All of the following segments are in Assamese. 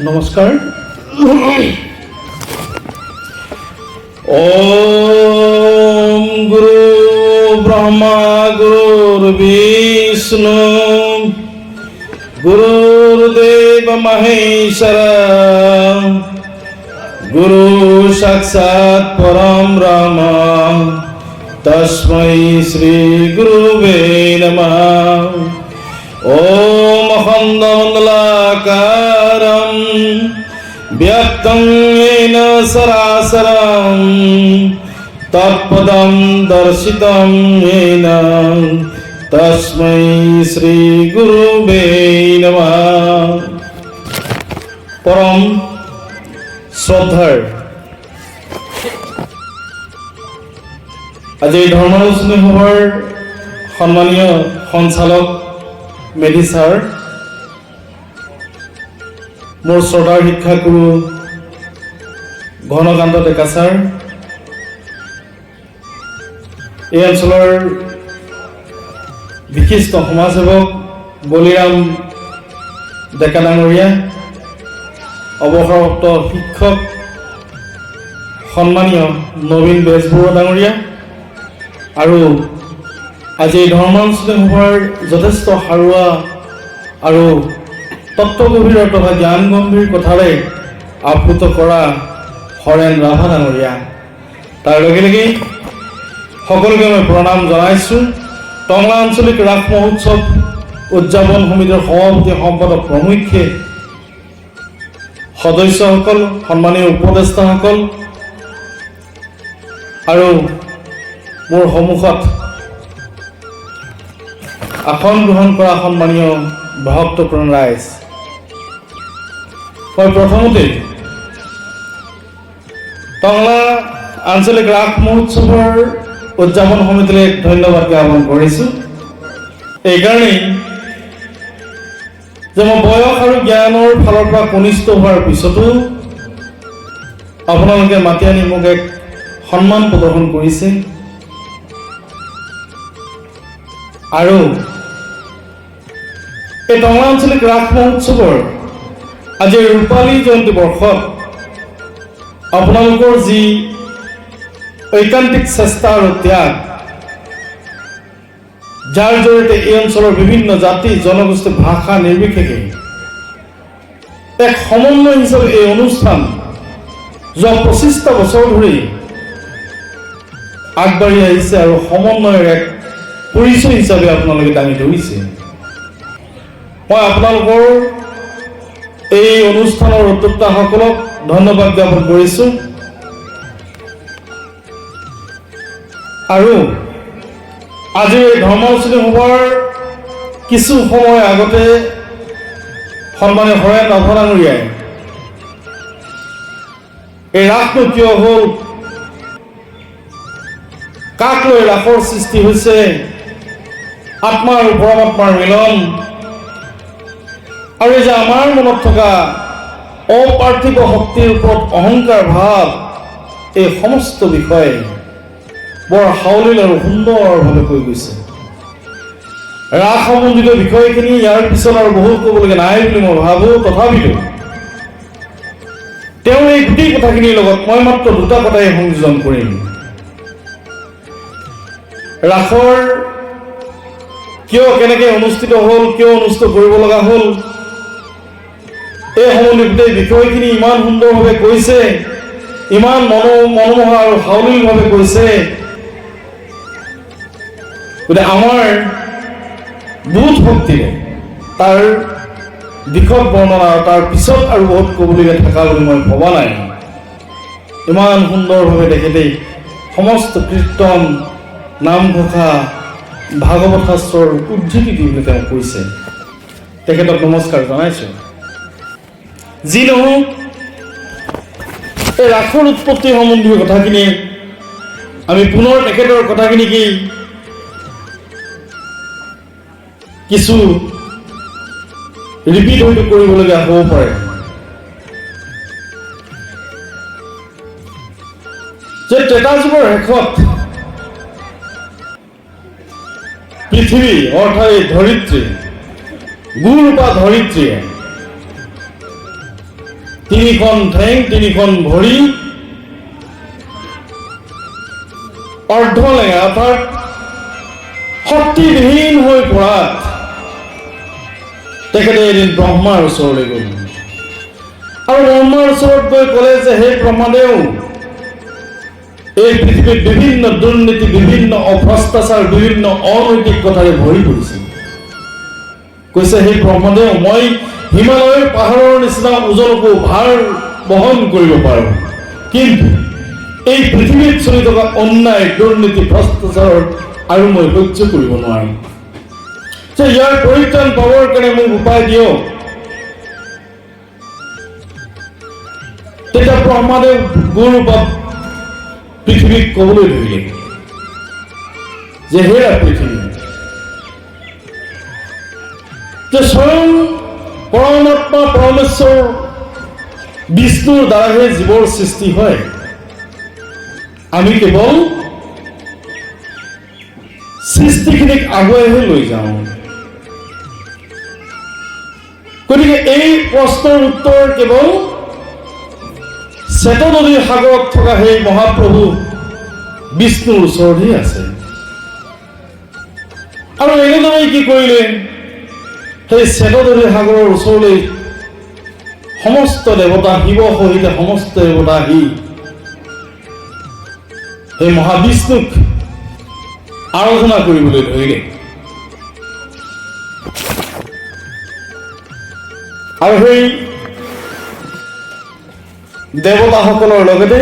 নমস্কাৰ। ওম গুৰু ব্ৰহ্মা গুৰু বিষ্ণু গুৰুদেৱ মহেশ্বৰ গুৰু সাক্ষাৎ পৰম ব্ৰহ্ম তস্मै শ্ৰী গুৰুবে নমঃ। ওম খণ্ডমণ্ডলাকাৰম ব্যক্তং येन সৰাসৰম তৎপদম দৰ্শিতম येन তস্मै শ্ৰী গুৰুবে নমঃ। পৰম শ্ৰদ্ধাৰ আজি ধৰ্মালোচনী সভাৰ সন্মানীয় সঞ্চালক মেধি ছাৰ, মোৰ শ্ৰদ্ধাৰ শিক্ষাগুৰু ঘনকান্ত ডেকা ছাৰ, এই অঞ্চলৰ বিশিষ্ট সমাজসেৱক বলিৰাম ডেকা ডাঙৰীয়া, অৱসৰপ্ৰাপ্ত শিক্ষক সন্মানীয় নবীন বেজবৰুৱা ডাঙৰীয়া আৰু আজি এই ধৰ্মালোচনী সভাৰ যথেষ্ট সাৰুৱা আৰু তত্ত্বগভীৰ তথা জ্ঞান গম্ভীৰ কথাৰে আপ্লুত কৰা হৰেণ ৰাভা ডাঙৰীয়া, তাৰ লগে লগে সকলোকে মই প্ৰণাম জনাইছোঁ। টংলা আঞ্চলিক ৰাস মহোৎসৱ উদযাপন সমিতিৰ সভাপতি সম্পাদক প্ৰমুখ্যে সদস্যসকল, সন্মানীয় উপদেষ্টাসকল আৰু মোৰ সন্মুখত আসন গ্ৰহণ কৰা সন্মানীয় ভক্তপ্ৰাণ ৰাইজ, মই প্ৰথমতে টংলা আঞ্চলিক ৰাস মহোৎসৱৰ উদযাপন সমিতিলৈ ধন্যবাদ জ্ঞাপন কৰিছোঁ। এইকাৰণেই যে মই বয়স আৰু জ্ঞানৰ ফালৰ পৰা কনিষ্ঠ হোৱাৰ পিছতো আপোনালোকে মাতি আনি মোক এক সন্মান প্ৰদৰ্শন কৰিছে আৰু এই টংলা আঞ্চলিক ৰাস মহোৎসৱৰ আজি ৰূপালী জয়ন্তী বৰ্ষত আপোনালোকৰ যি ঐকান্তিক চেষ্টা আৰু ত্যাগ, যাৰ জৰিয়তে এই অঞ্চলৰ বিভিন্ন জাতি জনগোষ্ঠী ভাষা নিৰ্বিশেষে এক সমন্বয় হিচাপে এই অনুষ্ঠান যোৱা 25টা বছৰ ধৰি আগবাঢ়ি আহিছে আৰু সমন্বয়ৰ এক পৰিচয় হিচাপে আপোনালোকে দাঙি ধৰিছে। মই আপোনালোকৰ এই অনুষ্ঠানৰ উদ্যোক্তাসকলক ধন্যবাদ জ্ঞাপন কৰিছোঁ আৰু আজিৰ এই ধৰ্মালোচনী সভাৰ কিছু সময় আগতে সন্মানীয় হৰেণ ৰাভা ডাঙৰীয়াই এই ৰাসটো কিয় হ'ল, কাক লৈ ৰাসৰ সৃষ্টি হৈছে, আত্মা আৰু পৰমাত্মাৰ মিলন আৰু এই যে আমাৰ মনত থকা অপাৰ্থিব শক্তিৰ ওপৰত অহংকাৰ ভাৱ, এই সমস্ত বিষয়ে বৰ সাৱলীল আৰু সুন্দৰভাৱে কৈ গৈছে। ৰাস সম্বন্ধিত বিষয়খিনি ইয়াৰ পিছত আৰু বহুত ক'বলগীয়া নাই বুলি মই ভাবোঁ। তথাপিতো তেওঁ এই গোটেই কথাখিনিৰ লগত মই মাত্ৰ দুটা কথাই সংযোজন কৰিম। ৰাসৰ কিয় কেনেকৈ অনুষ্ঠিত হ'ল, কিয় অনুষ্ঠিত কৰিব লগা হ'ল, এই সম্বন্ধীয় গোটেই বিষয়খিনি ইমান সুন্দৰভাৱে কৈছে, ইমান মনোমোহা আৰু সাৱলীলভাৱে কৈছে, গতিকে আমাৰ বোধ শক্তিৰে তাৰ দিশত বৰ্ণনা তাৰ পিছত আৰু বহুত ক'বলগীয়া থকা বুলি মই ভবা নাই। ইমান সুন্দৰভাৱে তেখেতে সমস্ত কীৰ্তন, নামঘোষা, ভাগৱত শাস্ত্ৰৰ উদ্ধৃতি দি বুলি তেওঁ কৈছে। তেখেতক নমস্কাৰ জনাইছোঁ। যি নহওক, এই ৰাসৰ উৎপত্তি সম্বন্ধীয় কথাখিনি আমি পুনৰ তেখেতৰ কথাখিনিকে কিছু ৰিপিট হয়তো কৰিবলগীয়া হ'ব পাৰে। যে ত্ৰেতা যুগৰ শেষত পৃথিৱী অৰ্থাৎ এই ধৰিত্ৰী, গুৰ বা ধৰিত্ৰীয়ে তিনিখন ঠেং, তিনিখন ভৰি, অৰ্ধলেঙা অৰ্থাৎ শক্তিবিহীন হৈ পৰাত তেখেতে এদিন ব্ৰহ্মাৰ ওচৰলৈ গ'ল আৰু ব্ৰহ্মাৰ ওচৰত গৈ ক'লে যে হে ব্ৰহ্মাদেউ, এই পৃথিৱীত বিভিন্ন দুৰ্নীতি, বিভিন্ন অভ্ৰষ্টাচাৰ, বিভিন্ন অনৈতিক কথাৰে ভৰি পৰিছে। কৈছে হে ব্ৰহ্মাদেউ, মই হিমালয়ৰ পাহাৰৰ নিচিনা ওজনকো ভাৰ বহন কৰিব পাৰোঁ, কিন্তু এই পৃথিৱীত চলি থকা অন্যায়, দুৰ্নীতি, ভ্ৰষ্টাচাৰ আৰু মই সহ্য কৰিব নোৱাৰিম। যে ইয়াৰ পৰিত্ৰাণ পাবৰ কাৰণে মোক উপায় দিয়ক। তেতিয়া ব্ৰহ্মাদেৱ গুৰু বা পৃথিৱীক ক'বলৈ ধৰিলে যে হেৰা পৃথিৱী, যে স্বয়ং পৰমাত্মা পৰমেশ্বৰ বিষ্ণুৰ দ্বাৰাহে জীৱৰ সৃষ্টি হয়। আমি কেৱল সৃষ্টিখিনিক আগুৱাইহে লৈ যাওঁ। গতিকে এই প্ৰশ্নৰ উত্তৰ কেৱল চেতনদী সাগৰত থকা সেই মহাপ্ৰভু বিষ্ণুৰ ওচৰতহে আছে। আৰু এনেদৰে কি কৰিলে, সেই চেতনদী সাগৰৰ ওচৰলৈ সমস্ত দেৱতা, শিৱ সহিতে সমস্ত দেৱতা আহি সেই মহাবিষ্ণুক আৰাধনা কৰিবলৈ ধৰিলে। আৰু সেই দেৱতাসকলৰ লগতে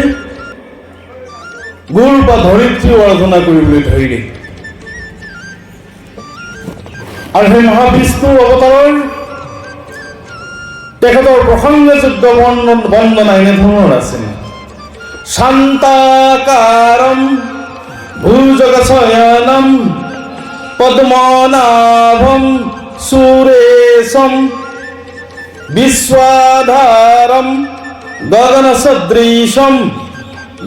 গুৰ বা ধৰিত্ৰীও আৰাধনা কৰিবলৈ ধৰিলে। আৰু সেই মহাবিষ্ণুৰ অৱতাৰৰ তেখেতৰ প্ৰসংগযোগ্য বন্দনা এনেধৰণৰ আছিল। শান্তাকাৰম ভুজগশয়নম পদ্মনাভম সুৰেশম বিশ্বাধাৰম গগনসদৃশম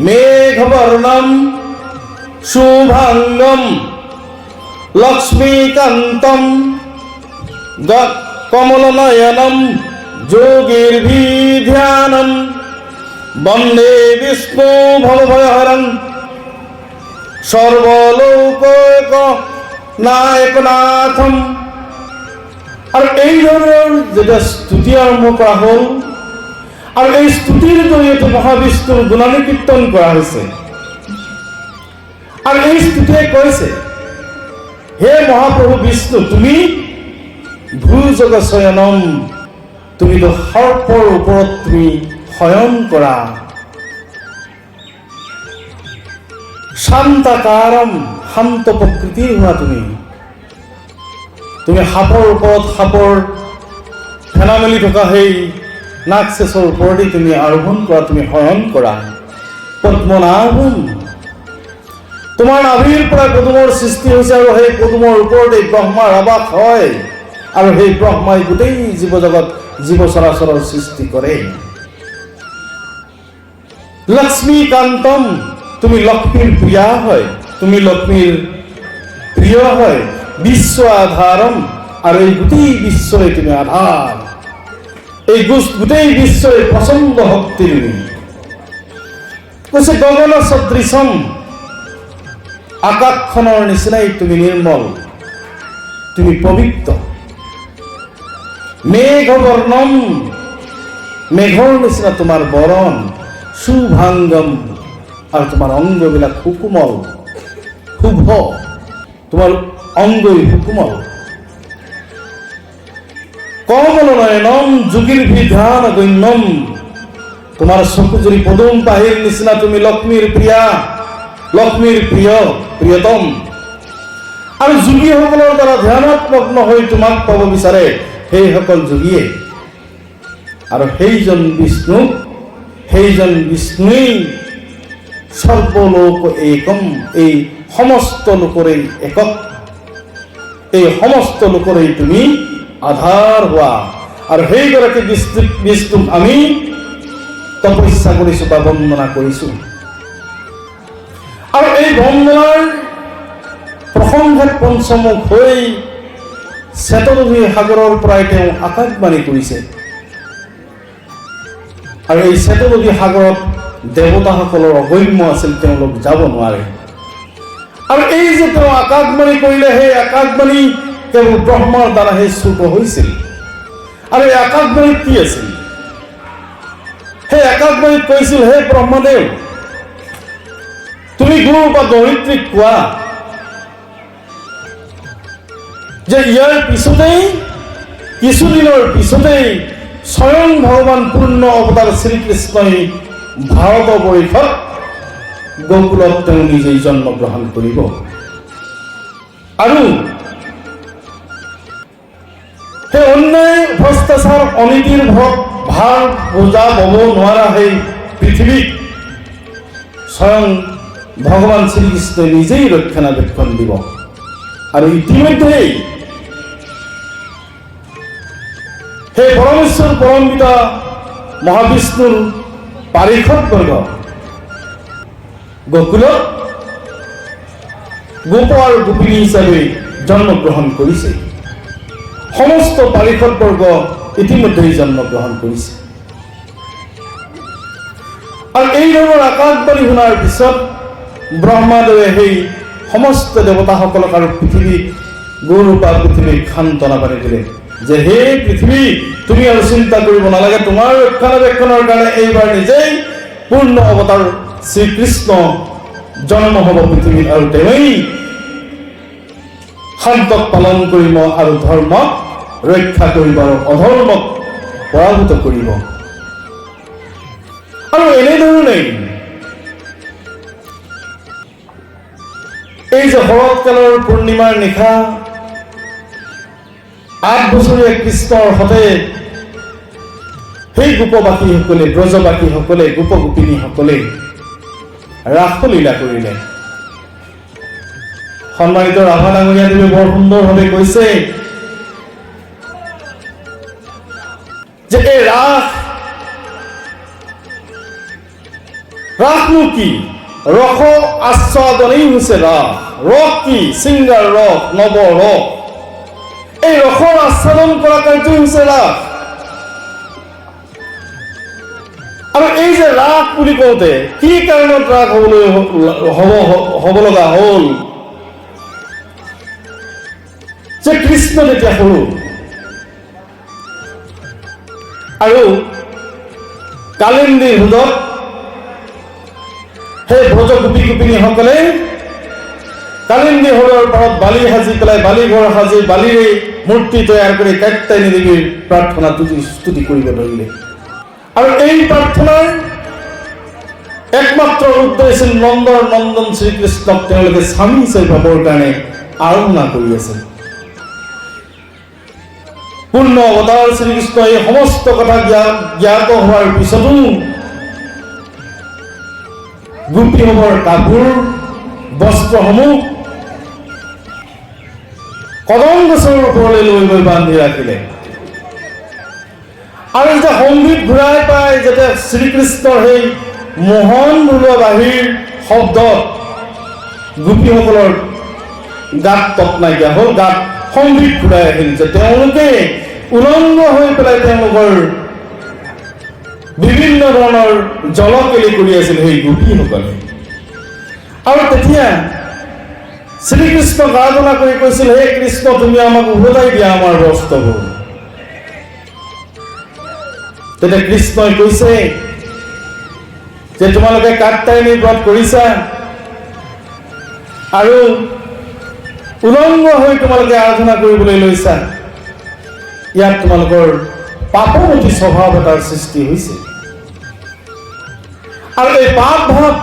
মেঘবৰ্ণম শুভাঙ্গম লক্ষ্মীকান্তম কমলনয়নম যোগীৰ্ভিধ্যানম বন্দে বিষ্ণু ভবভয়হৰং সৰ্বলোকৈক নায়কনাথম। আৰু এই ধৰণৰ যেতিয়া স্তুতি আৰম্ভ কৰা হ'ল আৰু এই স্তুতিৰ জৰিয়তে মহাবিষ্ণুৰ গুণানুকীৰ্তন কৰা হৈছে। আৰু এই স্তুতিয়ে কৈছে, হে মহাপ্ৰভু বিষ্ণু, তুমি ভূজগ শয়নম, তুমিতো সৰ্পৰ ওপৰত তুমি শয়ন কৰা। শান্তাকাৰম, শান্ত প্ৰকৃতিৰ হোৱা তুমি সাপৰ ওপৰত, সাপৰ ফেনা মেলি থকা সেই নাক চেচৰ ওপৰতেই তুমি আৰোহণ কৰা, তুমি শয়ন কৰা। পদ্মনাভম, তোমাৰ নাভিৰ পৰা পদুমৰ সৃষ্টি হৈছে আৰু সেই পদুমৰ ওপৰতেই ব্ৰহ্মাৰ আৱাস হয় আৰু সেই ব্ৰহ্মাই গোটেই জীৱ জগত, জীৱ চৰাচৰৰ সৃষ্টি কৰে। লক্ষ্মীকান্তম, তুমি লক্ষ্মীৰ প্ৰিয়া হয়, তুমি লক্ষ্মীৰ প্ৰিয় হয়। বিশ্ব আধাৰম, আৰু এই গোটেই বিশ্বই তুমি আধাৰ, এই গোটেই বিশ্বই প্ৰচণ্ড শক্তি তুমি। কৈছে গগন সদৃশম, আকাশখনৰ নিচিনাই তুমি নিৰ্মল, তুমি পবিত্ৰ। মেঘবৰ্ণম, মেঘৰ নিচিনা তোমাৰ বৰণ। শুভাংগম, আৰু তোমাৰ অংগবিলাক সুকোমল, শুভ, তোমাৰ অংগই সুকোমল। কমলনয়নম যোগীৰ্ভিধান গণ্যম, তোমাৰ চকুজুৰি পদুম পাহিৰ নিচিনা তুমি লক্ষ্মীৰ প্ৰিয়া, লক্ষ্মীৰ প্ৰিয়, প্ৰিয়তম। আৰু যোগীসকলৰ দ্বাৰা ধ্যানাত্মগ্ন হৈ তোমাক পাব বিচাৰে সেইসকল যোগীয়ে আৰু সেইজন বিষ্ণুই সৰ্বলোক একম, এই সমস্ত লোকৰেই একক, এই সমস্ত লোকৰেই তুমি আধাৰ হোৱা। আৰু সেইগৰাকী বিষ্ণুক আমি তপস্যা কৰিছোঁ বা বন্দনা কৰিছোঁ। আৰু এই বন্দনাৰ প্ৰসংগত পঞ্চমুখ হৈ শ্বেতদধি সাগৰৰ পৰাই তেওঁ আকাশবাণী কৰিছে। আৰু এই শ্বেতদধি সাগৰত দেৱতাসকলৰ অগম্য আছিল, তেওঁলোক যাব নোৱাৰে। আৰু এই যে তেওঁ আকাশবাণী কৰিলে, সেই আকাশবাণী কেৱল ব্ৰহ্মাৰ দ্বাৰাহে শ্ৰুত হৈছিল। আৰু এই আকাশবাণীত কি আছিল? সেই আকাশবাণীত কৈছিল, হে ব্ৰহ্মদেৱ, তুমি গুৰু বা ধৰিত্ৰীক কোৱা যে ইয়াৰ পিছতেই, কিছুদিনৰ পিছতেই স্বয়ং ভগৱান পূৰ্ণ অৱতাৰ শ্ৰীকৃষ্ণই ভাৰতবৰ্ষত গোকুলত তেওঁ নিজেই জন্মগ্ৰহণ কৰিব। আৰু সেই অন্যায় ভ্ৰষ্টাচাৰ অনীতিৰ ভাৰ বোজা বব নোৱাৰা সেই পৃথিৱীক স্বয়ং ভগৱান শ্ৰীকৃষ্ণই নিজেই ৰক্ষণাবেক্ষণ দিব। আৰু ইতিমধ্যেই সেই পৰমেশ্বৰ পৰমপিতা মহাবিষ্ণুৰ পাৰিষদবৰ্গ গোকুলত গোপ আৰু গোপিনী হিচাপে জন্মগ্ৰহণ কৰিছে। সমস্ত পাৰিষদবৰ্গ ইতিমধ্যেই জন্মগ্ৰহণ কৰিছে। আৰু এই ধৰণৰ আকাশবাণী শুনাৰ পিছত ব্ৰহ্মাদেৱে সেই সমস্ত দেৱতাসকলক আৰু পৃথিৱীক গৌৰূপা পৃথিৱীক সান্তনা পাৰি দিলে যে হে পৃথিৱী, তুমি আৰু চিন্তা কৰিব নালাগে, তোমাৰ ৰক্ষণাবেক্ষণৰ কাৰণে এইবাৰ নিজেই পূৰ্ণ অৱতাৰ শ্ৰীকৃষ্ণ জন্ম হ'ব পৃথিৱীত। আৰু তেওঁই শান্তক পালন কৰিব আৰু ধৰ্মক ৰক্ষা কৰিব আৰু অধৰ্মক পৰাভূত কৰিব। আৰু এনেধৰণেই এই যে শৰৎকালৰ পূৰ্ণিমাৰ নিশা 8 বছৰীয়া কৃষ্ণৰ সতে সেই গোপবাসীসকলে, ব্ৰজবাসীসকলে, গোপ গোপিনীসকলে ৰাসলীলা কৰিলে। সন্মানিত ৰাভা ডাঙৰীয়া দেৱে বৰ সুন্দৰভাৱে কৈছে যে এই ৰাসনো কি? ৰস আস্বাদনেই হৈছে ৰাস। ৰস কি? শৃংগাৰ ৰস, নৱ ৰস। এই ৰসৰ আস্বাদন কৰা কাৰ্যই হৈছে ৰাস। আৰু এই যে ৰাস বুলি কওঁতে কি কাৰণত ৰাস হ'ব লগা হ'ল? যে কৃষ্ণ যেতিয়া সৰু আৰু কালিন্দী হ্ৰদত সেই ব্ৰজ গোপী গোপিনীসকলে কালিন্দী হ্ৰদৰ পাৰত বালি সাজি পেলাই, বালিঘৰ সাজি বালিৰে মূৰ্তি তৈয়াৰ কৰি কাত্যায়নী দেৱীৰ প্ৰাৰ্থনা স্তুতি কৰিব ধৰিলে। আৰু এই প্ৰাৰ্থনাৰ একমাত্ৰ উদ্দেশ্য আছিল নন্দৰ নন্দন শ্ৰীকৃষ্ণক তেওঁলোকে স্বামী হিচাপে পাবৰ কাৰণে আৰাধনা কৰি আছিল। পূৰ্ণ অৱতাৰ শ্ৰীকৃষ্ণ এই সমস্ত কথা জ্ঞাত হোৱাৰ পিছতো গোপীসমূহৰ কাপোৰ বস্ত্ৰসমূহ কদম গছৰ ওপৰলৈ লৈ গৈ বান্ধি ৰাখিলে। আৰু যেতিয়া সংগীত ঘূৰাই পাই, যেতিয়া শ্ৰীকৃষ্ণৰ সেই মোহন নোলোৱা বাঁহীৰ শব্দত গোপীসকলৰ গাত তত নাইকিয়া হ'ল, গাত সংগীত ঘূৰাই আহিল, যে তেওঁলোকে উলংগ হৈ পেলাই তেওঁলোকৰ বিভিন্ন ধৰণৰ জলকেলি কৰি আছিল সেই গোপীসকলে। আৰু তেতিয়া শ্ৰীকৃষ্ণক আৰাধনা কৰি কৈছিল, হে কৃষ্ণ, তুমি আমাক উভতাই দিয়া আমাৰ বস্ত্ৰবোৰ। তেতিয়া কৃষ্ণই কৈছে যে তোমালোকে কাত্যায়নী ব্ৰত কৰিছা আৰু উলংগ হৈ তোমালোকে আৰাধনা কৰিবলৈ লৈছা, ইয়াত তোমালোকৰ পাপমতী স্বভাৱ এটাৰ সৃষ্টি হৈছে। আৰু এই পাপ ভাৱ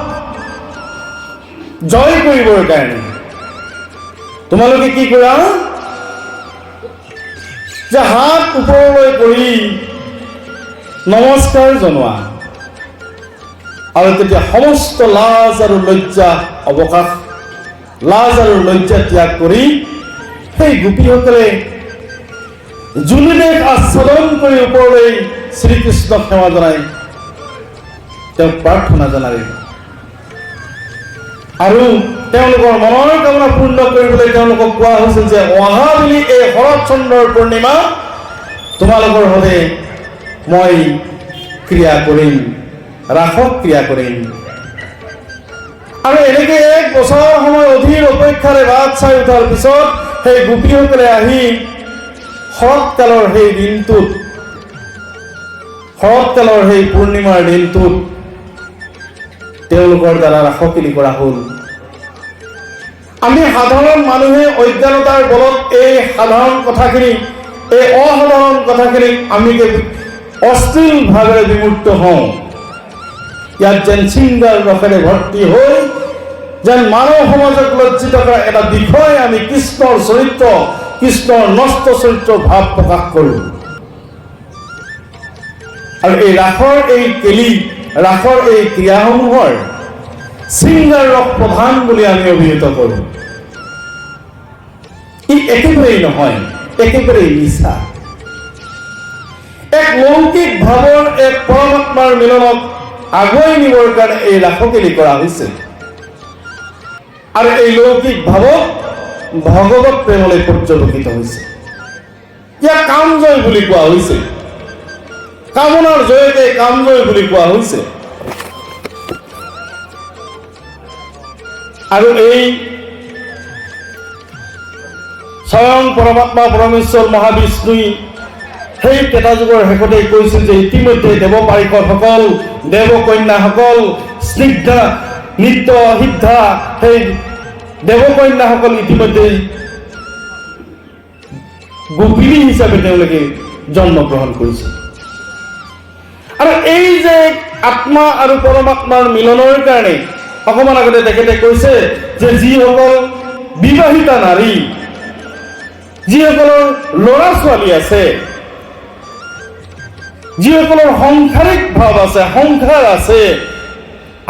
জয় কৰিবৰ কাৰণে তোমালোকে কি কৰা যে হাত ওপৰলৈ কৰি নমস্কাৰ জনোৱা আৰু তেতিয়া সমস্ত লাজ আৰু লজ্জা অৱকাশ লাজ আৰু লজ্জা ত্যাগ কৰি সেই গোপীসকলে জুনুদেশ আচ্ছাদন কৰি ওপৰলৈ শ্ৰীকৃষ্ণক সেৱা জনাই তেওঁক প্ৰাৰ্থনা জনালে আৰু তেওঁলোকৰ মনৰ কামনা পূৰ্ণ কৰিবলৈ তেওঁলোকক কোৱা হৈছিল যে অহা বুলি এই শৰৎ চন্দ্ৰৰ পূৰ্ণিমা তোমালোকৰ হ'লে মই ক্ৰিয়া কৰিম ৰাসত ক্ৰিয়া কৰিম আৰু এনেকৈ এক বছৰ সময় অধীৰ অপেক্ষাৰে বাট চাই উঠাৰ পিছত সেই গোপীসকলে আহি শৰৎকালৰ সেই দিনটোত শৰৎকালৰ সেই পূৰ্ণিমাৰ দিনটোত তেওঁলোকৰ দ্বাৰা ৰাসকেলি কৰা হ'ল আমি সাধাৰণ মানুহে অজ্ঞানতাৰ বলত এই সাধাৰণ কথাখিনি এই অসাধাৰণ কথাখিনিক আমি অশ্লীল ভাৱেৰে বিমূৰ্ত হওঁ ইয়াত যেন চিংগাৰ ৰসেৰে ভৰ্তি হৈ যেন মানৱ সমাজক লজ্জিত কৰা এটা বিষয় আমি কৃষ্ণৰ চৰিত্ৰ কৃষ্ণৰ নষ্ট চৰিত্ৰ ভাৱ প্ৰকাশ কৰোঁ আৰু এই ৰাসৰ এই কেলি ৰাসৰ এই ক্ৰিয়াসমূহৰ চিংগাৰ ৰস প্ৰধান বুলি আমি অভিহিত কৰোঁ ই একেবাৰেই নহয় একেবাৰেই মিছা এক লৌকিক ভাৱৰ এক পৰমাত্মাৰ মিলনক আগুৱাই নিবৰ কাৰণে এই ৰাসকেলি কৰা হৈছে আৰু এই লৌকিক ভাৱক ভগৱত প্ৰেমলৈ পৰ্যবেক্ষিত হৈছে ইয়াক কামজয় বুলি কোৱা হৈছে কামনাৰ জয়তে কামজয় বুলি কোৱা হৈছে আৰু এই স্বয়ং পৰমাত্মা পৰমেশ্বৰ মহাবিষ্ণুই সেই কেতাযুগৰ শেষতে কৈছিল যে ইতিমধ্যে দেৱ পাৰিষদসকল দেৱ কন্যাসকল স্নিগ্ধা নিত্য সিদ্ধা সেই দেৱকন্যাসকল ইতিমধ্যে গোপিনী হিচাপে তেওঁলোকে জন্মগ্ৰহণ কৰিছে আৰু এই যে আত্মা আৰু পৰমাত্মাৰ মিলনৰ কাৰণে অকমান আগতে তেখেতে কৈছে যে যিসকল বিবাহিতা নাৰী যিসকলৰ ল'ৰা ছোৱালী আছে যিসকলৰ সংসাৰিক ভাৱ আছে সংসাৰ আছে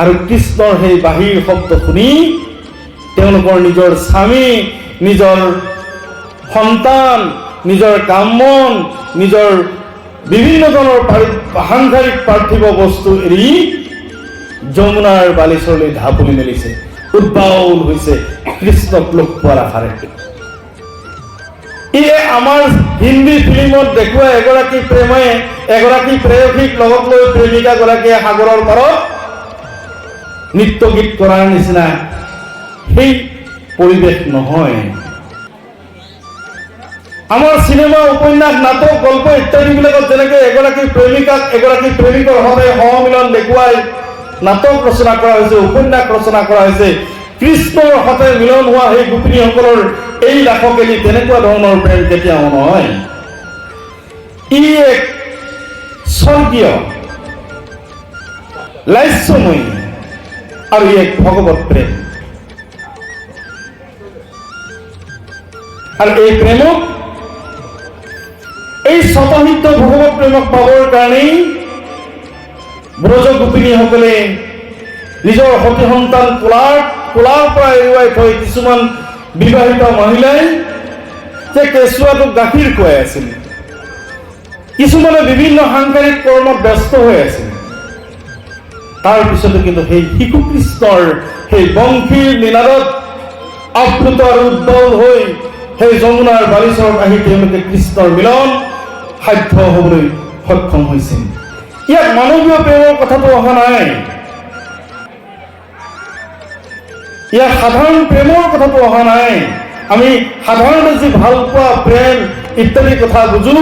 আৰু কৃষ্ণৰ সেই বাহিৰ শব্দ শুনি তেওঁলোকৰ নিজৰ স্বামী নিজৰ সন্তান নিজৰ কামন নিজৰ বিভিন্ন ধৰণৰ সাংসাৰিক পাৰ্থিৱ বস্তু এৰি যমুনাৰ বালিচৰলৈ ঢাপলি মেলিছে উদ্বাউল হৈছে কৃষ্ণক লগ পোৱাৰ আশাৰে ইয়ে আমাৰ হিন্দী ফিল্মত দেখুওৱা এগৰাকী প্ৰেমে এগৰাকী প্ৰেয়সীক লগত লৈ প্ৰেমিকাগৰাকীয়ে সাগৰৰ পাৰত নৃত্য গীত কৰাৰ নিচিনা সেই পৰিৱেশ নহয় আমাৰ চিনেমা উপন্যাস নাটক গল্প ইত্যাদিবিলাকত যেনেকৈ এগৰাকী প্ৰেমিকাক এগৰাকী প্ৰেমিকৰ সৈতে সহমিলন দেখুৱাই নাটক ৰচনা কৰা হৈছে উপন্যাস ৰচনা কৰা হৈছে কৃষ্ণৰ সৈতে মিলন হোৱা সেই গোপিনীসকলৰ এই ৰাসকেলি তেনেকুৱা ধৰণৰ প্ৰেম কেতিয়াও নহয় ই এক স্বৰ্গীয় লাস্যময়ী আৰু ই এক ভগৱত প্ৰেম আৰু এই প্ৰেমক এই স্বতঃসিদ্ধ ভগৱত প্ৰেমক পাবৰ কাৰণেই ব্ৰজ গোপিনীসকলে নিজৰ সতী সন্তান কোলাৰ পৰা এৰুৱাই থৈ কিছুমান বিবাহিত মহিলাই যে কেঁচুৱাটোক গাখীৰ খুৱাই আছিল কিছুমানে বিভিন্ন সাংসাৰিক কৰ্মত ব্যস্ত হৈ আছিল তাৰ পিছতো কিন্তু সেই শিশু কৃষ্ণৰ সেই বংশীৰ নিনাদত আপ্লুত আৰু উদ্বল হৈ সেই যমুনাৰ বালিচৰত আহি তেওঁলোকে কৃষ্ণৰ মিলন সাধ্য হ'বলৈ সক্ষম হৈছিল ইয়াত মানৱীয় প্ৰেমৰ কথাটো অহা নাই ইয়াত সাধাৰণ প্ৰেমৰ কথাটো অহা নাই আমি সাধাৰণতে যি ভাল পোৱা প্ৰেম ইত্যাদি কথা বুজো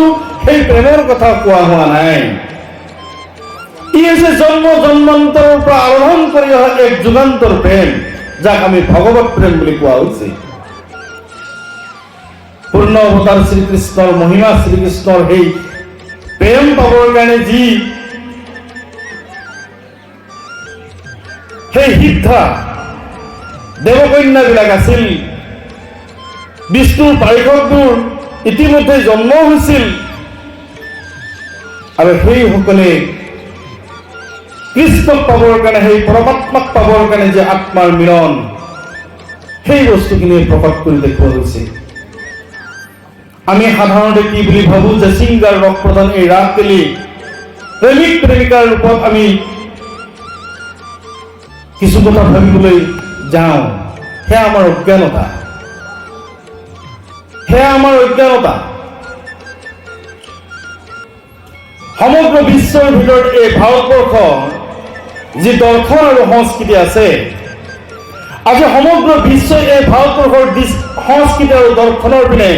সেই প্ৰেমৰ কথা কোৱা হোৱা নাই ই হৈছে জন্ম জন্মান্তৰৰ পৰা আৰোহণ কৰি অহা এক যুগান্তৰ প্ৰেম যাক আমি ভগৱত প্ৰেম বুলি কোৱা হৈছে পূৰ্ণ অৱতাৰ শ্ৰীকৃষ্ণৰ মহিমা শ্ৰীকৃষ্ণৰ সেই প্ৰেম পাবৰ কাৰণে যি সেই সিদ্ধা দেৱকন্যাবিলাক আছিল বিষ্ণুৰ পাৰিষদবোৰ ইতিমধ্যে জন্ম হৈছিল আৰু সেইসকলে কৃষ্ণক পাবৰ কাৰণে, সেই পৰমাত্মাক পাবৰ কাৰণে যে আত্মাৰ মিলন, সেই বস্তুখিনি প্ৰকট কৰি দেখুওৱা হৈছে। আমি সাধাৰণতে কি বুলি ভাবোঁ যে ছিংগাৰ ৰস প্ৰধান এই ৰাস কেলি প্ৰেমিক প্ৰেমিকাৰ ৰূপত আমি কিছু কথা ভাবিবলৈ যাওঁ। সেয়া আমাৰ অজ্ঞানতা, সেয়া আমাৰ অজ্ঞানতা। সমগ্ৰ বিশ্বৰ ভিতৰত এই ভাৰতবৰ্ষ যি দৰ্শন আৰু সংস্কৃতি আছে, আজি সমগ্ৰ বিশ্বই এই ভাৰতবৰ্ষৰ সংস্কৃতি আৰু দৰ্শনৰ পিনে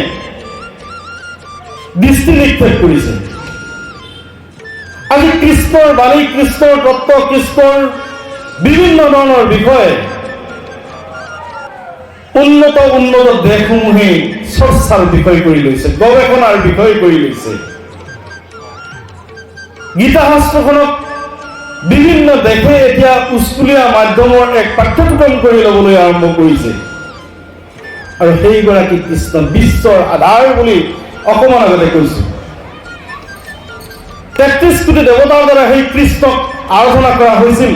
দৃষ্টি নিক্ষেপ কৰিছে। আজি কৃষ্ণৰ বাণী, কৃষ্ণৰ তত্ত্ব, কৃষ্ণৰ বিভিন্ন ধৰণৰ বিষয় উন্নত দেশসমূহে চৰ্চাৰ বিষয় কৰি লৈছে, গৱেষণাৰ বিষয় কৰি লৈছে। গীতা শাস্ত্ৰখনক বিভিন্ন দেশে এতিয়া স্কুলীয়া মাধ্যমৰ এক পাঠ্যক্ৰম কৰি ল'বলৈ আৰম্ভ কৰিছে। আৰু সেইগৰাকী কৃষ্ণ বিশ্বৰ আধাৰ বুলি অকমান আগতে কৈছো। ৩৩ কোটি দেৱতাৰ দ্বাৰা সেই কৃষ্ণক আৰাধনা কৰা হৈছিল।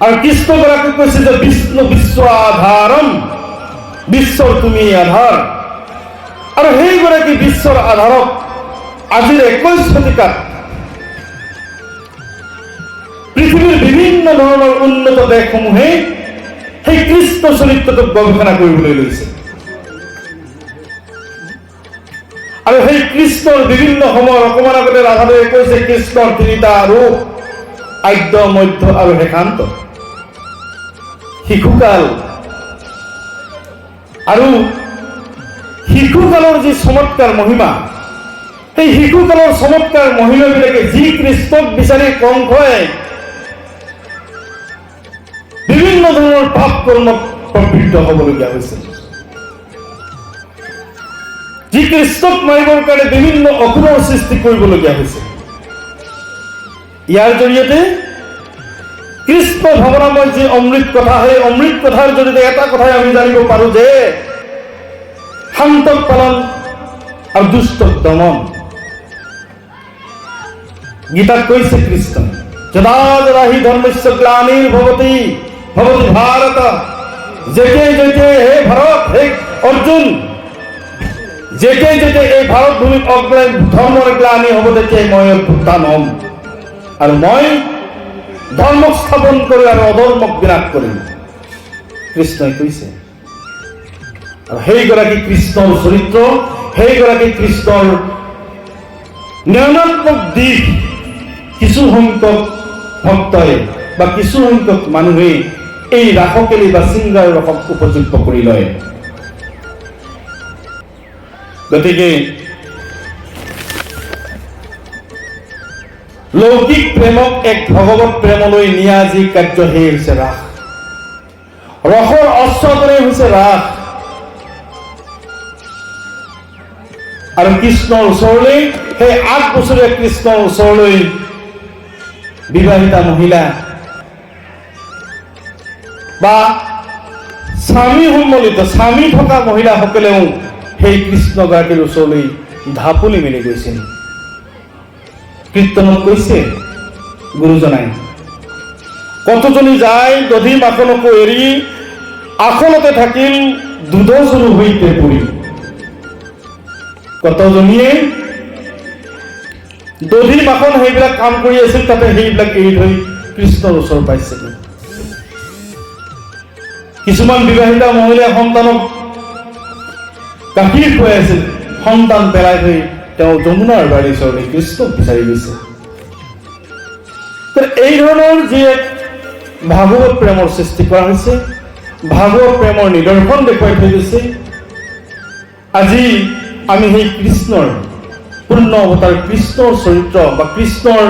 আৰু কৃষ্ণগৰাকীক কৈছে যে বিষ্ণু বিশ্ব আধাৰম, বিশ্বৰ তুমি আধাৰ। আৰু সেইগৰাকী বিশ্বৰ আধাৰক আজিৰ ২১ শতিকাত পৃথিৱীৰ বিভিন্ন ধৰণৰ উন্নত দেশসমূহে সেই কৃষ্ণ চৰিত্ৰটোক গৱেষণা কৰিবলৈ লৈছে। আৰু সেই কৃষ্ণৰ বিভিন্ন সময়ত অকমান আগতে ৰাধাদেৱে কৈছে কৃষ্ণৰ ৩টা ৰূপ, আদ্য, মধ্য আৰু শেষান্ত। শিশুকাল আৰু শিশুকালৰ যি চমৎকাৰ মহিমা, সেই শিশুকালৰ চমৎকাৰ মহিমাবিলাকে যি কৃষ্ণক বিচাৰি কংসই বিভিন্ন ধৰণৰ পাপ কৰ্মত প্ৰবৃত্ত হ'বলগীয়া হৈছিল, যি কৃষ্ণক মাৰিবৰ কাৰণে বিভিন্ন অসুৰৰ সৃষ্টি কৰিবলগীয়া হৈছে। ইয়াৰ জৰিয়তে কৃষ্ণ ভাৱনাময় যি অমৃত কথা, সেই অমৃত কথাৰ জৰিয়তে এটা কথাই আমি জানিব পাৰো যে শান্তক পালন আৰু দুষ্টক দমন। গীতাত কৈছে কৃষ্ণ যদা যদা হি ধৰ্মস্য গ্লানিৰ্ভৱতি ভৱতি ভাৰত, যেতিয়াই যেতিয়াই হে ভাৰত, হে অৰ্জুন, যেতিয়াই যেতিয়াই এই ভাৰত ভূমিত ধৰ্মৰ গ্লানি হ'ব তেতিয়াই মই অভ্যুত্থান হ'ম আৰু মই ধৰ্মক স্থাপন কৰি আৰু অধৰ্মক বিনাশ কৰিম, কৃষ্ণই কৈছে। আৰু সেইগৰাকী কৃষ্ণৰ চৰিত্ৰ, সেইগৰাকী কৃষ্ণৰ ন্যয়নাত্মক দিশ কিছু সংখ্যক ভক্তই বা কিছু সংখ্যক মানুহে এই ৰাসকেলি বা ছিংগাৰ ৰসক উপযুক্ত কৰি লয়। গতিকে লৌকিক প্ৰেমক এক ভগৱত প্ৰেমলৈ নিয়া যি কাৰ্য, সেই হৈছে ৰাস। ৰসৰ অস্ত্ৰই হৈছে ৰাস। আৰু কৃষ্ণৰ ওচৰলৈ, সেই ৮ বছৰীয়া কৃষ্ণৰ ওচৰলৈ বিবাহিতা মহিলা বা স্বামী সম্বলিত, স্বামী থকা মহিলাসকলেও সেই কৃষ্ণগৰাকীৰ ওচৰলৈ ঢাপলি মেলি গৈছিল। কীৰ্তনত কৈছে গুৰুজনাই, কতজনী যায় দধি মাখনকো এৰি, আখলতে থাকিল দুধজনো হৈতে পৰি। কতজনীয়ে দধি মাখন সেইবিলাক কাম কৰি আছিল, তাতে সেইবিলাক এৰি থৈ কৃষ্ণৰ ওচৰ পাইছিল। কিছুমান বিবাহিতা মহিলাই সন্তানক গাখীৰ খুৱাই আছিল, সন্তান পেলাই থৈ তেওঁ যমুনাৰ বাৰীৰ ওচৰলৈ কৃষ্ণক বিচাৰি গৈছে। এই ধৰণৰ যি এক ভাগৱত প্ৰেমৰ সৃষ্টি কৰা হৈছে, ভাগৱত প্ৰেমৰ নিদৰ্শন দেখুৱাই থৈ গৈছে। আজি আমি সেই কৃষ্ণৰ পূৰ্ণ অৱতাৰ, কৃষ্ণৰ চৰিত্ৰ বা কৃষ্ণৰ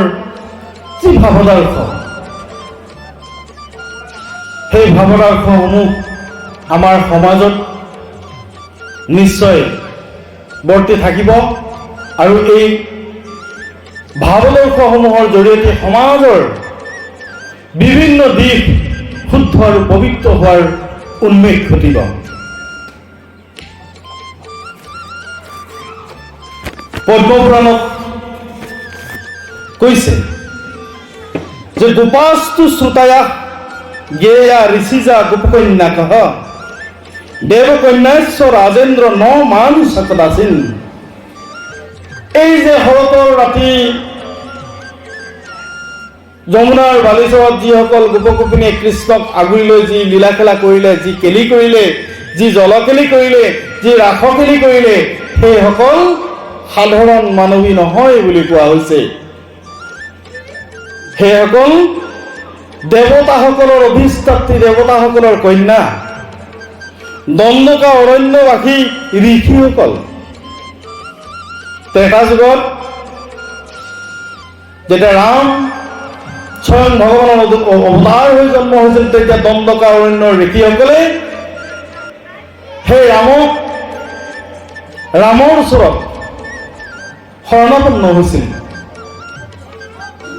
যি ভাৱদাৰ্শ, সেই ভাৱদাৰ্শসমূহ আমাৰ সমাজত নিশ্চয় বৰ্তি থাকিব। আৰু এই ভাৱদৰ্শসমূহৰ জৰিয়তে সমাজৰ বিভিন্ন দিশ শুদ্ধ আৰু পবিত্ৰ হোৱাৰ উন্মেষ ঘটিব। পদ্মপুৰাণত কৈছে যে গোপাস্তু শ্ৰুতায়া জ্ঞেয়া ঋষিজা গোপকন্যাকঃ দেৱকন্যাস্য ৰাজেন্দ্ৰ ন মান সকদাসীন। এই যে শৰতৰ ৰাতি যমুনাৰ বালিচৰত যিসকল গোপগোপিনীয়ে কৃষ্ণক আগুৰি লৈ যি লীলা খেলা কৰিলে, যি কেলি কৰিলে, যি জলকেলি কৰিলে, যি ৰাসকেলি কৰিলে, সেইসকল সাধাৰণ মানৱী নহয় বুলি কোৱা হৈছে। সেইসকল দেৱতাসকলৰ অভিষ্ঠাত্ৰী, দেৱতাসকলৰ কন্যা, দণ্ডকা অৰণ্যবাসী ঋষিসকল। ত্ৰেতা যুগত যেতিয়া ৰাম স্বয়ং ভগৱানৰ অৱতাৰ হৈ জন্ম হৈছিল, তেতিয়া দণ্ডকা অৰণ্যৰ ঋষিসকলে সেই ৰামৰ ওচৰত শৰণাপন্ন হৈছিল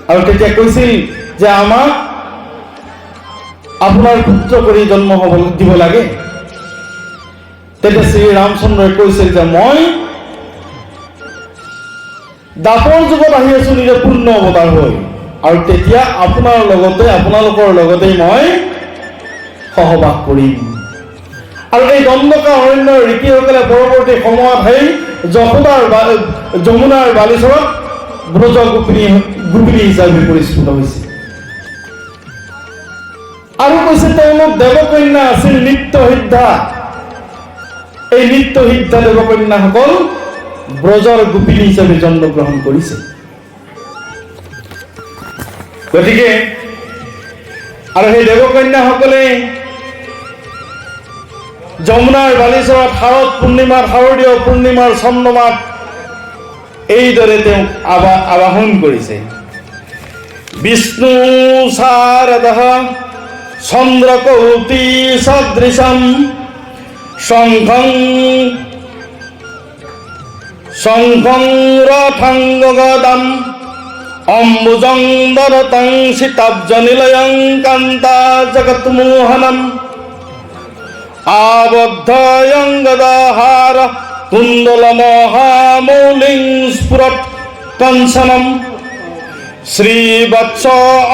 আৰু তেতিয়া কৈছিল যে আমাক আপোনাৰ পুত্ৰ কৰি জন্ম হ'ব দিব লাগে। তেতিয়া শ্ৰী ৰামচন্দ্ৰই কৈছিল যে মই দাপৰ যুগত আহি আছো নিজে পূৰ্ণ অৱতাৰ হৈ, আৰু তেতিয়া আপোনাৰ লগতে, আপোনালোকৰ লগতেই মই সহবাস কৰিম। আৰু এই দণ্ডকা অৰণ্যৰ ঋষিসকলে পৰৱৰ্তী সময়ত সেই যমুনাৰ বালিচৰত ব্ৰজ গোপিনী হিচাপে পৰিস্ফুট হৈছে। আৰু কৈছে তেওঁলোক দেৱকন্যা আছিল নিত্য সিদ্ধা। এই নিত্য সিদ্ধা দেৱকন্যাসকল ব্ৰজৰ গোপিনী হিচাপে জন্মগ্ৰহণ কৰিছে। গতিকে আৰু সেই দেৱকন্যাসকলে যমুনাৰ বালিচৰত শাৰদীয় পূৰ্ণিমাৰ চন্দ্ৰমাত এইদৰে তেওঁক আবাহন কৰিছে। বিষ্ণু শাৰদঃ চন্দ্ৰকৌতি সদৃশম শঙ্খং রথং গগদম অম্বুজং দরতং সীতাব্জনিলয়ং কান্তা জগৎমোহনম আবদ্ধয়ং গদাহার কুণ্ডলমহামৌলিং স্ফুরৎ কংসনম শ্রীবৎস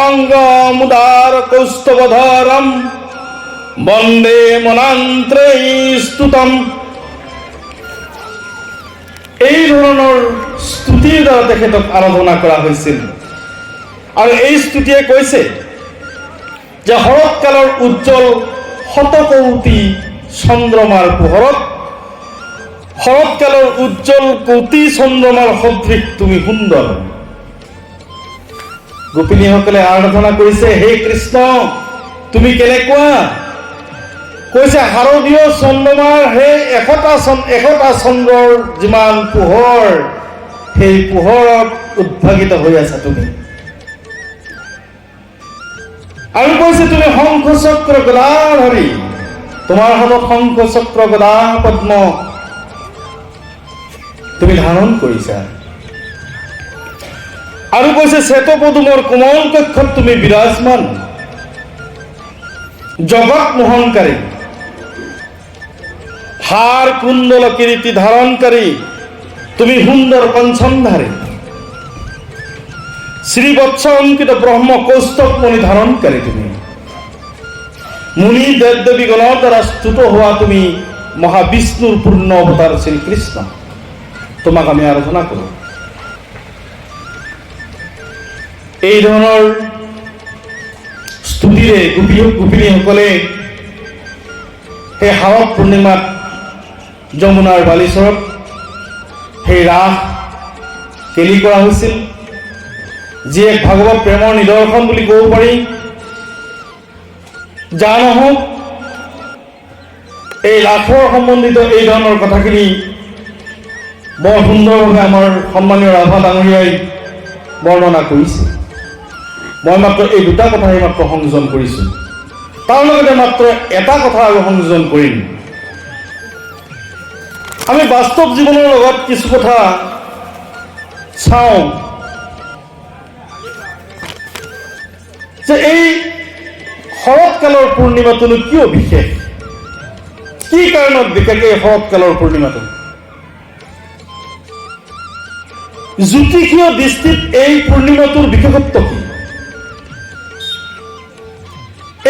অঙ্গমুদার কৌস্তবধরম বন্দে মনান্ত্রৈ স্তুতম। এই ধৰণৰ স্তুতিৰ দ্বাৰা তেখেতক আৰাধনা কৰা হৈছিল। আৰু এই স্তুতিয়ে কৈছে যে শৰৎকালৰ উজ্জ্বল শতকৌটি চন্দ্ৰমাৰ পোহৰত, শৰৎকালৰ উজ্জ্বল কোটি চন্দ্ৰমাৰ সদৃশ তুমি সুন্দৰ। গোপিনীসকলে আৰাধনা কৰিছে, হে কৃষ্ণ তুমি কেনেকুৱা? কৈছে শাৰদীয় চন্দ্ৰমাৰ সেই এশটা চন্দ্ৰৰ যিমান পোহৰ, সেই পোহৰত উদ্ভাগিত হৈ আছা তুমি। আৰু কৈছে তুমি শংখ চক্ৰ গদাধাৰী, তোমাৰ হাতত শংখ চক্ৰ গদা পদ্ম তুমি ধাৰণ কৰিছা। আৰু কৈছে শ্বেতপদুমৰ কোমল কক্ষত তুমি বিৰাজমান, জগত মোহনকাৰী, হাৰ কুণ্ডল কিৰীটি ধাৰণকাৰী তুমি সুন্দৰ কঞ্চনধাৰী, শ্ৰীবৎস অঙ্কিত ব্ৰহ্ম কৌস্তভ মণি ধাৰণকাৰী তুমি, মুনি দেৱ দেৱীগণৰ দ্বাৰা স্তুত হোৱা তুমি মহাবিষ্ণুৰ পূৰ্ণ অৱতাৰ শ্ৰীকৃষ্ণ। তোমাক আমি আৰাধনা কৰো। এই ধৰণৰ স্তুতিৰে গোপিনীসকলে সেই শাৰদ পূৰ্ণিমাত যমুনাৰ বালিচৰত সেই ৰাস কেলি কৰা হৈছিল, যি এক ভাগৱত প্ৰেমৰ নিদৰ্শন বুলি ক'ব পাৰি। যা নহওক এই ৰাসৰ সম্বন্ধিত এই ধৰণৰ কথাখিনি বৰ সুন্দৰভাৱে আমাৰ সন্মানীয় ৰাভা ডাঙৰীয়াই বৰ্ণনা কৰিছে। মই মাত্ৰ এই দুটা কথাই মাত্ৰ সংযোজন কৰিছোঁ। তাৰ লগতে মাত্ৰ এটা কথা আৰু সংযোজন কৰিম। আমি বাস্তৱ জীৱনৰ লগত কিছু কথা চাওঁ যে এই শৰৎকালৰ পূৰ্ণিমাটোনো কিয় বিশেষ, কি কাৰণত বিশেষকৈ শৰৎকালৰ পূৰ্ণিমাটো? জ্যোতিষীয় দৃষ্টিত এই পূৰ্ণিমাটোৰ বিশেষত্ব কি?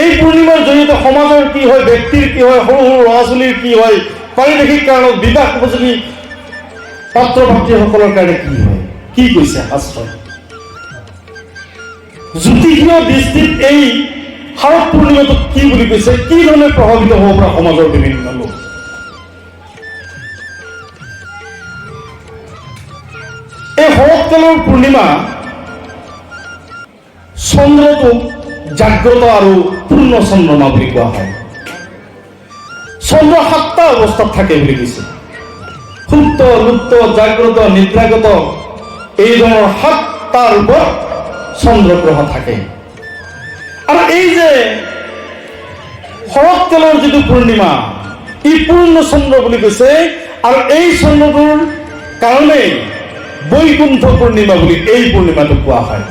এই পূৰ্ণিমাৰ জৰিয়তে সমাজৰ কি হয়, ব্যক্তিৰ কি হয়, সৰু সৰু ল'ৰা ছোৱালীৰ কি হয়, পাৰিৱেশিক কাৰণত বিবাহ উপযোগী পাত্ৰ পাত্ৰীসকলৰ কাৰণে কি হয়, কি কৈছে শাস্ত্ৰই? জ্যোতিষীয় দৃষ্টিত এই শাৰদ পূৰ্ণিমাটোক কি বুলি কৈছে, কি ধৰণে প্ৰভাৱিত হ'ব পৰা সমাজৰ বিভিন্ন লোক? এই শৰৎকালৰ পূৰ্ণিমা চন্দ্ৰটোক জাগ্ৰত আৰু পূৰ্ণ চন্দ্ৰমা বুলি কোৱা হয়। চন্দ্ৰ 7টা অৱস্থাত থাকে বুলি কৈছে। সুপ্ত, লুপ্ত, জাগ্ৰত, নিদ্ৰাগত, এই ধৰণৰ 7টা ৰূপত চন্দ্ৰগ্ৰহ থাকে। আৰু এই যে শৰৎকালৰ যিটো পূৰ্ণিমা, ই পূৰ্ণ চন্দ্ৰ বুলি কৈছে। আৰু এই চন্দ্ৰটোৰ কাৰণেই বৈকুণ্ঠ পূৰ্ণিমা বুলি এই পূৰ্ণিমাটোক কোৱা হয়।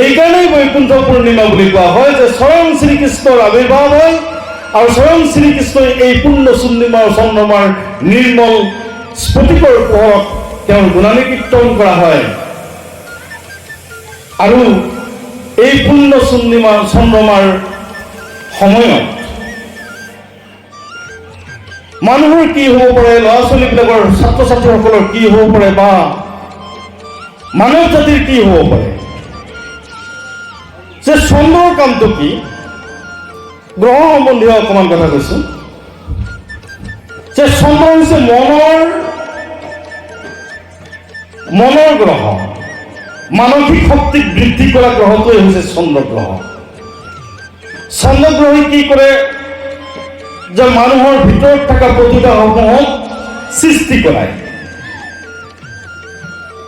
এইকাৰণেই বৈকুণ্ঠ পূৰ্ণিমা বুলি কোৱা হয় যে স্বয়ং শ্ৰীকৃষ্ণৰ আৱিৰ্ভাৱ হয় আৰু স্বয়ং শ্ৰীকৃষ্ণই এই পূৰ্ণ চন্দ্ৰমাৰ নিৰ্মল স্ফটিকৰ পোহৰত তেওঁৰ গুণানী কীৰ্তন কৰা হয়। আৰু এই পূৰ্ণ চন্দ্ৰমাৰ সময়ত মানুহৰ কি হ'ব পাৰে, ল'ৰা ছোৱালীবিলাকৰ, ছাত্ৰ ছাত্ৰীসকলৰ কি হ'ব পাৰে, বা মানৱ জাতিৰ কি হ'ব পাৰে, যে চন্দ্ৰৰ কামটো কি? গ্ৰহ সম্বন্ধীয় অকণমান কথা কৈছো যে চন্দ্ৰ হৈছে মনৰ গ্ৰহ। মানসিক শক্তিক বৃদ্ধি কৰা গ্ৰহটোৱে হৈছে চন্দ্ৰগ্ৰহ। চন্দ্ৰগ্ৰহে কি কৰে যে মানুহৰ ভিতৰত থকা প্ৰতিভাসমূহক সৃষ্টি কৰায়।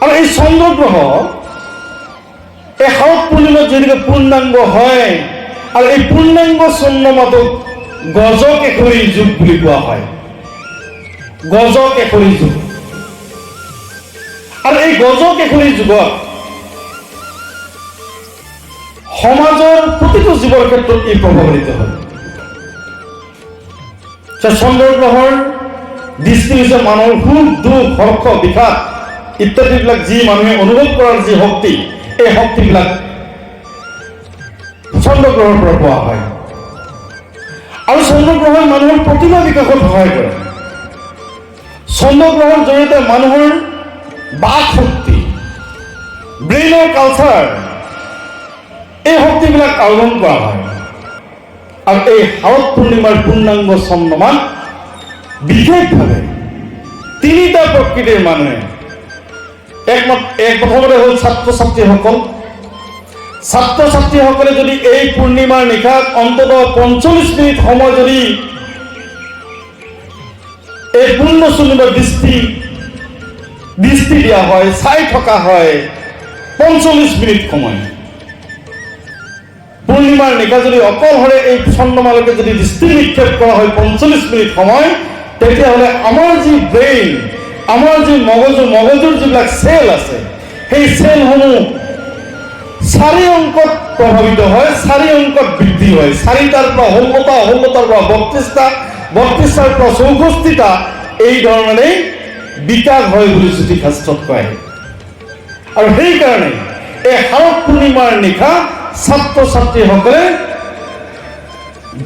আৰু এই চন্দ্ৰগ্ৰহ এই শাৰদ পূৰ্ণিমাত যেনেকৈ পূৰ্ণাংগ হয়, আৰু এই পূৰ্ণাংগ চন্দ্ৰমাটোক গজকেশৰী যুগ বুলি কোৱা হয়। গজকেশৰী যুগ। আৰু এই গজকেশৰী যুগত সমাজৰ প্ৰতিটো জীৱৰ ক্ষেত্ৰত ই প্ৰভাৱিত হয়। চন্দ্ৰগ্ৰহৰ দৃষ্টি হৈছে মানুহৰ সুখ, দুখ, হৰ্ষ, বিষাদ ইত্যাদিবিলাক যি মানুহে অনুভৱ কৰাৰ যি শক্তি, এই শক্তিবিলাক চন্দ্ৰগ্ৰহৰ পৰা পোৱা হয়। আৰু চন্দ্ৰগ্ৰহই মানুহৰ প্ৰতিভা বিকাশত সহায় কৰে। চন্দ্ৰগ্ৰহৰ জৰিয়তে মানুহৰ বাক শক্তি, ব্ৰেইনৰ কালচাৰ, এই শক্তিবিলাক আহৰণ কৰা হয়। আৰু এই শাৰদ পূৰ্ণিমাৰ পূৰ্ণাংগ চন্দ্ৰমাত বিশেষভাৱে 3টা প্ৰকৃতিৰ মানুহে, প্ৰথমতে হ'ল ছাত্ৰ ছাত্ৰীসকলে যদি এই পূৰ্ণিমাৰ নিশাত অন্ততঃ 45 মিনিট সময় যদি এই পূৰ্ণ চন্দ্ৰমাৰ দৃষ্টি দিয়া হয়, চাই থকা হয় 45 মিনিট সময়, পূৰ্ণিমাৰ নিশা যদি অকলশৰে এই চন্দ্ৰমালৈকে যদি দৃষ্টি নিক্ষেপ কৰা হয় 45 মিনিট সময়, তেতিয়াহ'লে আমাৰ যি ব্ৰেইন, আমাৰ যি মগজুৰ যিবিলাক চেল আছে, সেই চেলসমূহ 4 অংকত প্ৰভাৱিত হয়, 4 অংকত বৃদ্ধি হয়। 4টাৰ পৰা 16টা, 16টাৰ পৰা 32টা, 32টাৰ পৰা 64টা, এই ধৰণে বিকাশ হয় বুলি জ্যোতিষশাস্ত্ৰত কয়। আৰু সেইকাৰণে এই শাৰদ পূৰ্ণিমাৰ নিশা ছাত্ৰ ছাত্ৰীসকলে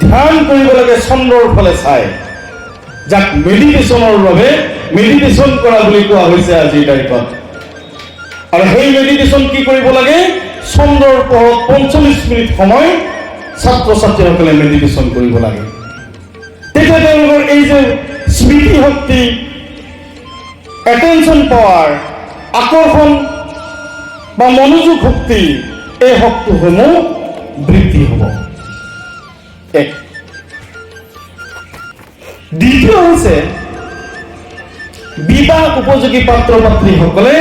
ধ্যান কৰিব লাগে চন্দ্ৰৰ ফালে চাই, যাক মেডিটেশ্যনৰ বাবে মেডিটেশ্যন কৰা বুলি কোৱা হৈছে আজিৰ তাৰিখত। আৰু সেই মেডিটেশ্যন কি কৰিব লাগে? চন্দ্ৰৰ পোহৰত 45 মিনিট সময় ছাত্ৰ ছাত্ৰীসকলে মেডিটেশ্যন কৰিব লাগে। তেতিয়া তেওঁলোকৰ এই যে স্মৃতি শক্তি, এটেনশ্যন পাৱাৰ, আকৰ্ষণ বা মনোযোগ শক্তি, এই শক্তিসমূহ বৃদ্ধি হ'ব। দ্বিতীয় হৈছে বিবাহ উপযোগী পাত্ৰ পাত্ৰীসকলে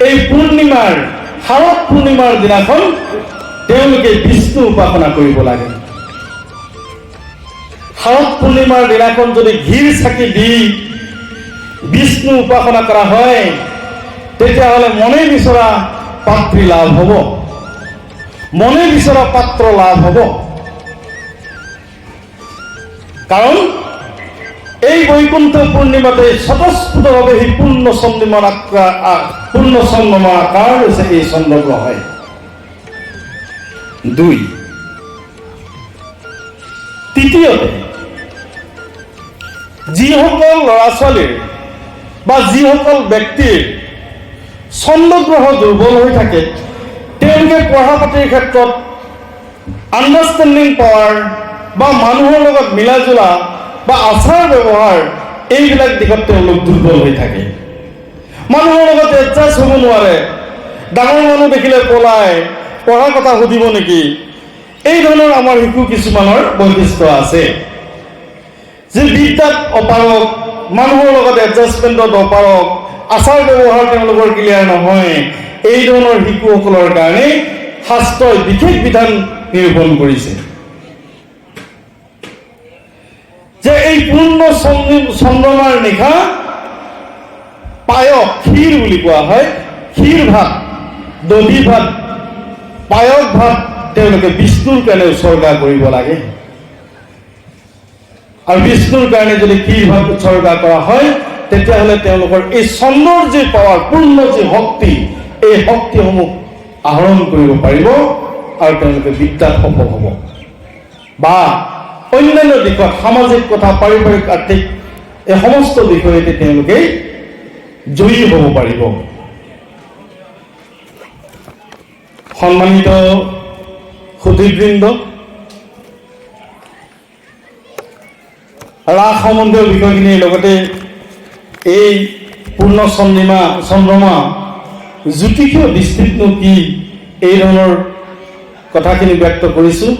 এই পূৰ্ণিমাৰ, শাৰদ পূৰ্ণিমাৰ দিনাখন তেওঁলোকে বিষ্ণু উপাসনা কৰিব লাগে। শাৰদ পূৰ্ণিমাৰ দিনাখন যদি ঘিৰ চাকি দি বিষ্ণু উপাসনা কৰা হয়, তেতিয়াহ'লে মনে বিচৰা পাত্ৰী লাভ হ'ব, মনে বিচৰা পাত্ৰ লাভ হ'ব। কাৰণ এই বৈকুণ্ঠ পূৰ্ণিমাতে স্বতঃস্ফূৰ্তভাৱে সেই পূৰ্ণ চন্দ্ৰমাৰ আকাৰ হৈছে এই চন্দ্ৰগ্ৰহে। 2 তৃতীয়তে যিসকল ল'ৰা ছোৱালীৰ বা যিসকল ব্যক্তিৰ চন্দ্ৰগ্ৰহ দুৰ্বল হৈ থাকে তেওঁলোকে পঢ়া পাতিৰ ক্ষেত্ৰত আণ্ডাৰষ্টেণ্ডিং পাৱাৰ বা মানুহৰ লগত মিলা জুলা বা আচাৰ ব্যৱহাৰ এইবিলাক দিশত তেওঁলোক দুৰ্বল হৈ থাকে। মানুহৰ লগত এডজাষ্ট হ'ব নোৱাৰে, ডাঙৰ মানুহ দেখিলে পলায়, পঢ়া কথা সুধিব নেকি, এই ধৰণৰ আমাৰ শিশু কিছুমানৰ বৈশিষ্ট্য আছে যে বিদ্যাত অপাৰক, মানুহৰ লগত এডজাষ্টমেণ্টত অপাৰক, আচাৰ ব্যৱহাৰ তেওঁলোকৰ ক্লিয়াৰ নহয়। এই ধৰণৰ শিশুসকলৰ কাৰণে শাস্ত্ৰই বিশেষ বিধান নিৰূপণ কৰিছে যে এই পূৰ্ণ চন্দ্ৰমাৰ নিশা পায়স, ক্ষীৰ বুলি কোৱা হয়, ক্ষীৰ ভাত, দধি ভাত, পায়স ভাত তেওঁলোকে বিষ্ণুৰ কাৰণে উৎসৰ্গা কৰিব লাগে। আৰু বিষ্ণুৰ কাৰণে যদি ক্ষীৰ ভাত উৎসৰ্গা কৰা হয় তেতিয়াহ'লে তেওঁলোকৰ এই চন্দ্ৰৰ যি পাৱাৰ, পূৰ্ণ যি শক্তি, এই শক্তিসমূহ আহৰণ কৰিব পাৰিব আৰু তেওঁলোকে বিদ্যাত সফল হ'ব বা অন্যান্য দিশত সামাজিক কথা, পাৰিবাৰিক, আৰ্থিক এই সমস্ত বিষয়তে তেওঁলোকে জয়ী হ'ব পাৰিব। সন্মানিত সুধীবৃন্দ, ৰাস সম্বন্ধীয় বিষয়খিনিৰ লগতে এই পূৰ্ণ চন্দ্ৰমা জ্যোতিষীয় দৃষ্টিতনো কি, এই ধৰণৰ কথাখিনি ব্যক্ত কৰিছোঁ।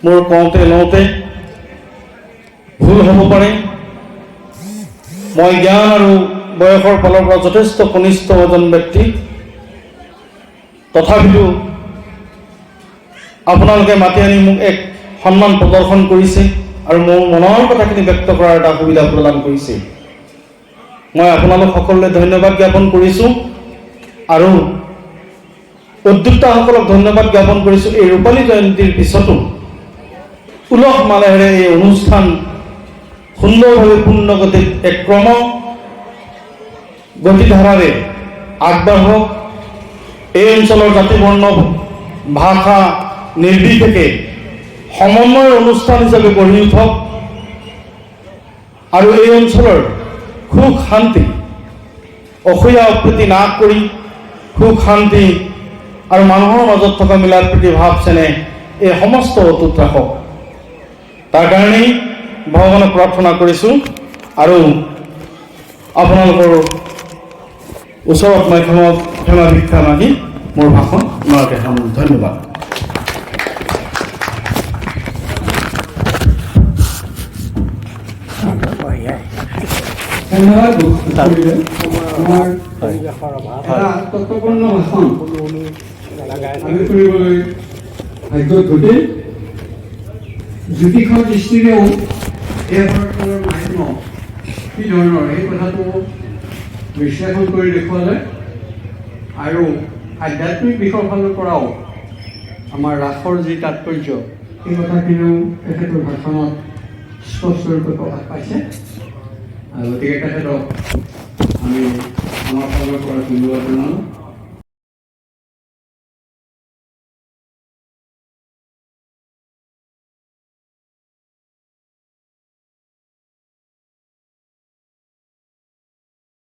মোৰ কওঁতে লওঁতে ভুল হ'ব পাৰে। মই জ্ঞান আৰু বয়সৰ ফালৰ পৰা যথেষ্ট কনিষ্ঠ এজন ব্যক্তি, তথাপিতো আপোনালোকে মাতি আনি মোক এক সন্মান প্ৰদৰ্শন কৰিছে আৰু মোৰ মনৰ কথাখিনি ব্যক্ত কৰাৰ এটা সুবিধা প্ৰদান কৰিছে। মই আপোনালোক সকলোলৈ ধন্যবাদ জ্ঞাপন কৰিছোঁ আৰু উদ্যোক্তাসকলক ধন্যবাদ জ্ঞাপন কৰিছোঁ। এই ৰূপালী জয়ন্তীৰ পিছতো উলহ মালহেৰে এই অনুষ্ঠান সুন্দৰভাৱে পূৰ্ণ গতিত এক ক্ৰম গতিধাৰাৰে আগবাঢ়ক। এই অঞ্চলৰ জাতি বৰ্ণ ভাষা নিৰ্বিশেষে সমন্বয়ৰ অনুষ্ঠান হিচাপে গঢ়ি উঠক আৰু এই অঞ্চলৰ সুখ শান্তি, অসূয়া অপ্ৰীতি নাশ কৰি সুখ শান্তি আৰু মানুহৰ মাজত থকা মিলা প্ৰীতি ভাৱ চেনেহ এই সমস্ত অটুট ৰাখক। তাৰ কাৰণেই ভগৱানক প্ৰাৰ্থনা কৰিছোঁ আৰু আপোনালোকৰ ওচৰত মই ক্ষমা ভিক্ষা মাগি মোৰ ভাষণ আপোনালোকে সামৰিছোঁ। ধন্যবাদ। ধন্যবাদ। আমাৰ এটা তত্ত্বপূৰ্ণ ভাষণ আমি কৰিবলৈ ভাগ্যত ঘটিল। জ্যোতিষৰ দৃষ্টিৰেও এই ভাৰতৰ মাহাত্ম্য কি ধৰণৰ এই কথাটো বিশ্লেষণ কৰি দেখুৱালে আৰু আধ্যাত্মিক দিশৰ ফালৰ পৰাও আমাৰ ৰাসৰ যি তাৎপৰ্য সেই কথাখিনিও তেখেতৰ ভাষণত স্পষ্টৰূপে প্ৰকাশ পাইছে। গতিকে তেখেতক আমি আমাৰ ফালৰ পৰা ধন্যবাদ জনালোঁ।